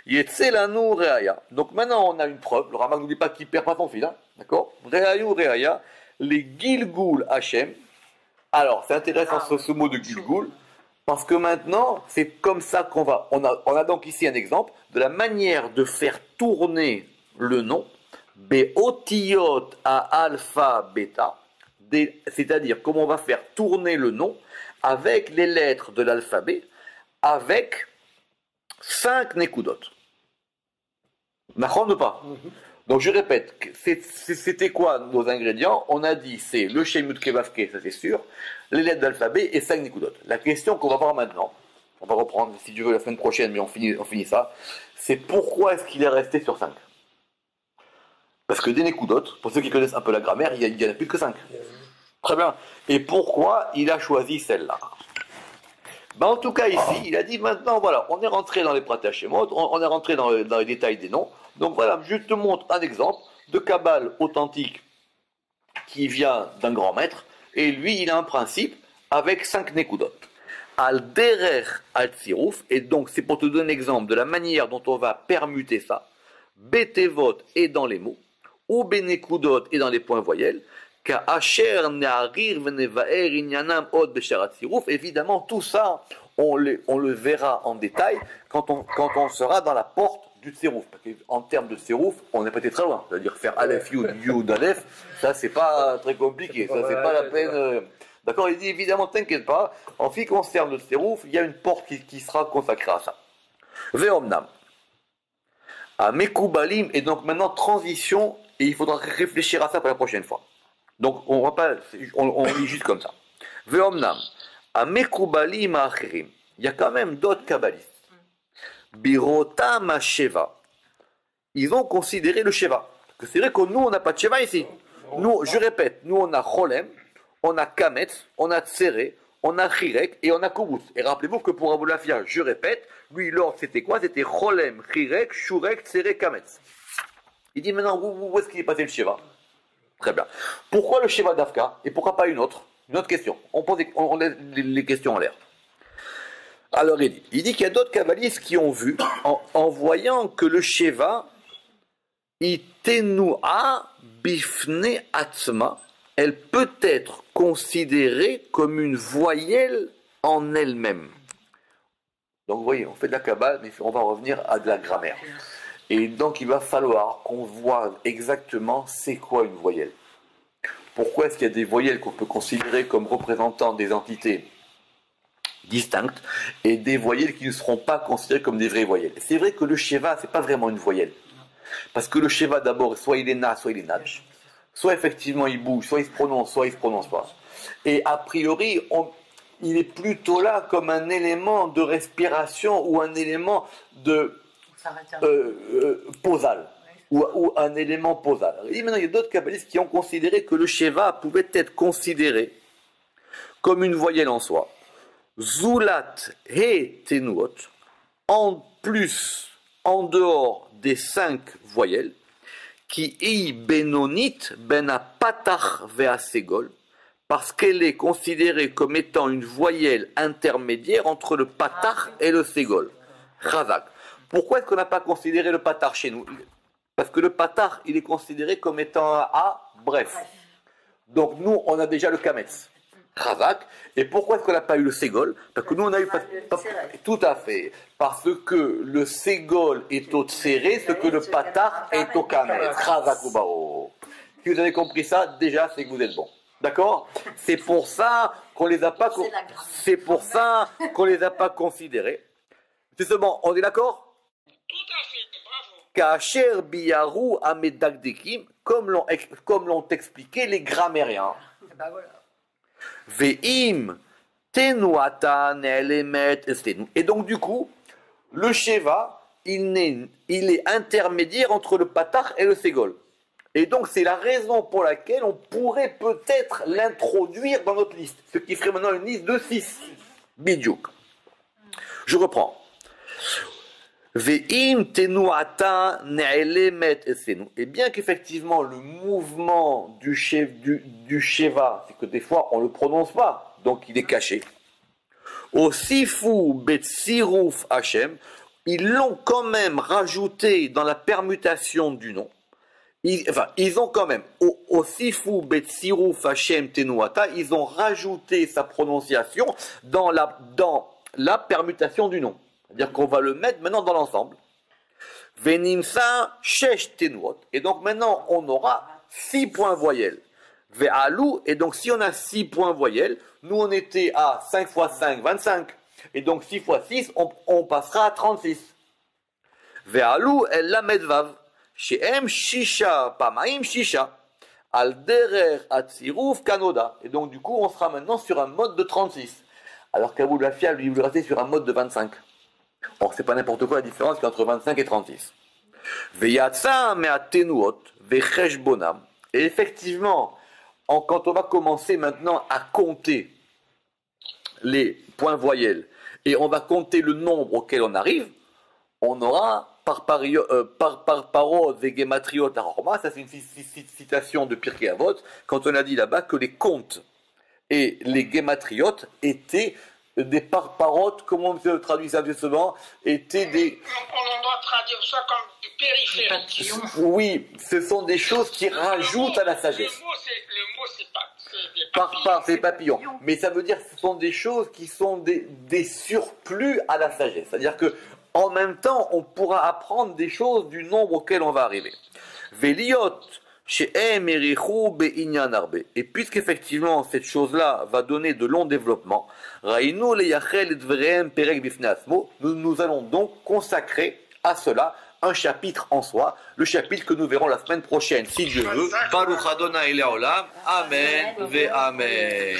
Yetzelanu Reaya. Donc maintenant, on a une preuve. Le Ramak n'oublie pas qu'il perd pas son fil. Hein, d'accord? Reayu Reaya. Les Gilgul Hachem. Alors, c'est intéressant ce mot de Gilgul. Parce que maintenant, c'est comme ça qu'on va. On a donc ici un exemple de la manière de faire tourner le nom, Beotiyot à alpha, bêta, c'est-à-dire comment on va faire tourner le nom avec les lettres de l'alphabet, avec 5 nekudot. D'accord ou pas? Donc je répète, c'était quoi nos ingrédients? On a dit c'est le Shemut Kevavke, ça c'est sûr, les lettres d'alphabet et 5 nekudot. La question qu'on va voir maintenant, on va reprendre si tu veux la semaine prochaine, mais on finit ça, c'est pourquoi est-ce qu'il est resté sur 5? Parce que des nekudot, pour ceux qui connaissent un peu la grammaire, il n'y en a plus que 5. Très bien. Et pourquoi il a choisi celle-là? Ben, en tout cas ici, il a dit maintenant, voilà, on est rentré dans les pratachemot, on est rentré dans les détails des noms. Donc voilà, je te montre un exemple de Kabbale authentique qui vient d'un grand maître, et lui, il a un principe avec 5 nekudot. Al derer al tziruf, et donc c'est pour te donner un exemple de la manière dont on va permuter ça, betevot et dans les mots, ou benekudot et dans les points voyelles, évidemment, tout ça, on le verra en détail quand on sera dans la porte du tsirouf. Parce qu'en termes de tsirouf, on n'est pas été très loin. C'est-à-dire faire Aleph, Yud, Yud, Aleph, ça, c'est pas très compliqué. Ça, c'est pas la peine. D'accord? Il dit évidemment, t'inquiète pas, en ce qui concerne le tsirouf, il y a une porte qui sera consacrée à ça. Ve'omnam. À Mekoubalim, et donc maintenant, transition, et il faudra réfléchir à ça pour la prochaine fois. Donc, on va pas, on lit juste comme ça. Ve'omnam, à Mekoubalim achirim, il y a quand même d'autres kabbalistes. Birotam à Sheva, ils ont considéré le Sheva. Parce que c'est vrai que nous, on n'a pas de Sheva ici. Nous, je répète, nous, on a Cholem, on a Kametz, on a Tsere, on a Chirek et on a Kubus. Et rappelez-vous que pour Abou Lafia, je répète, lui, l'ordre, c'était quoi? C'était Cholem, Chirek, Shurek, Tsere, Kametz. Il dit maintenant, où est-ce qu'il est passé le Sheva? Très bien. Pourquoi le Sheva d'Afka et pourquoi pas une autre? Une autre question. On laisse les questions en l'air. Alors il dit qu'il y a d'autres kabbalistes qui ont vu, en voyant que le Sheva, itenua bifne atzma, elle peut être considérée comme une voyelle en elle-même. Donc vous voyez, on fait de la kabbale, mais on va revenir à de la grammaire. Et donc il va falloir qu'on voit exactement c'est quoi une voyelle. Pourquoi est-ce qu'il y a des voyelles qu'on peut considérer comme représentant des entités distinctes et des voyelles qui ne seront pas considérées comme des vraies voyelles? C'est vrai que le Sheva, c'est pas vraiment une voyelle. Parce que le Sheva, d'abord, soit il est na, soit il est natch. Soit effectivement il bouge, soit il se prononce, soit il se prononce pas. Et a priori, il est plutôt là comme un élément de respiration ou un élément de posal, ou un élément posal. Et maintenant, il y a d'autres kabbalistes qui ont considéré que le Sheva pouvait être considéré comme une voyelle en soi. Zulat he tenuot, en plus, en dehors des 5 voyelles, qui i benonit ben a patach vea segol, parce qu'elle est considérée comme étant une voyelle intermédiaire entre le patach et le segol. Chazak. Pourquoi est-ce qu'on n'a pas considéré le patach chez nous? Parce que le patach, il est considéré comme étant un A, bref. Donc nous, on a déjà le kametz. Chazak. Et pourquoi est-ce qu'on n'a pas eu le ségol? Parce que nous, on a eu... Tout à fait. Parce que le ségol est au tséré, ce que le patach est au kametz. Chazak ou bao. Si vous avez compris ça, déjà, c'est que vous êtes bon. D'accord? C'est pour ça qu'on les a pas... C'est pour ça qu'on les a pas considérés. C'est seulement, on est d'accord? Tout à fait, bravo. Kacher biyaru amedakdekim, comme l'ont expliqué les grammairiens. Ben voilà. Ve'im tenuatan elemet estenu. Et donc du coup, le Sheva, il est intermédiaire entre le patach et le ségol. Et donc c'est la raison pour laquelle on pourrait peut-être l'introduire dans notre liste. Ce qui ferait maintenant une liste de 6. Bidjouk. Je reprends. Ve'im tenuata ne'elemet esenu. Et bien qu'effectivement le mouvement du Sheva, c'est que des fois on ne le prononce pas, donc il est caché. Au Sifu Betsiruf Hashem, ils l'ont quand même rajouté dans la permutation du nom. Ils ont quand même, au Sifu Betsiruf Hashem Tenuata, ils ont rajouté sa prononciation dans la permutation du nom. C'est-à-dire qu'on va le mettre maintenant dans l'ensemble. Venimsa shesh tenuot. Et donc maintenant, on aura 6 points voyelles. Ve'alou. Et donc si on a 6 points voyelles, nous on était à 5 x 5, 25. Et donc 6 x 6, on passera à 36. Ve'alou el lamed vav. She'em shisha pamaim shisha. Al derer atziruf kanoda. Et donc du coup, on sera maintenant sur un mode de 36. Alors qu'Abou Lafia, lui, voulait rester sur un mode de 25. Or, c'est pas n'importe quoi la différence entre 25 et 36. Veyatsa me'atenuot vechesh bonam. Et effectivement, quand on va commencer maintenant à compter les points voyelles et on va compter le nombre auquel on arrive, on aura par parod et gematriot aroma, ça c'est une citation de Pirkei Avot, quand on a dit là-bas que les comptes et les gematriot étaient des parparotes, comment on se traduit ça justement, étaient des... On doit traduire ça comme des périphériques. Oui, ce sont des choses qui rajoutent à la sagesse. Le mot c'est des Parpar, c'est papillons. Mais ça veut dire que ce sont des choses qui sont des surplus à la sagesse. C'est-à-dire que en même temps, on pourra apprendre des choses du nombre auquel on va arriver. Veliot, et puisqu'effectivement cette chose-là va donner de longs développements, nous allons donc consacrer à cela un chapitre en soi, le chapitre que nous verrons la semaine prochaine, si Dieu veut. Baruch Adonai Leolam. Amen ve Amen.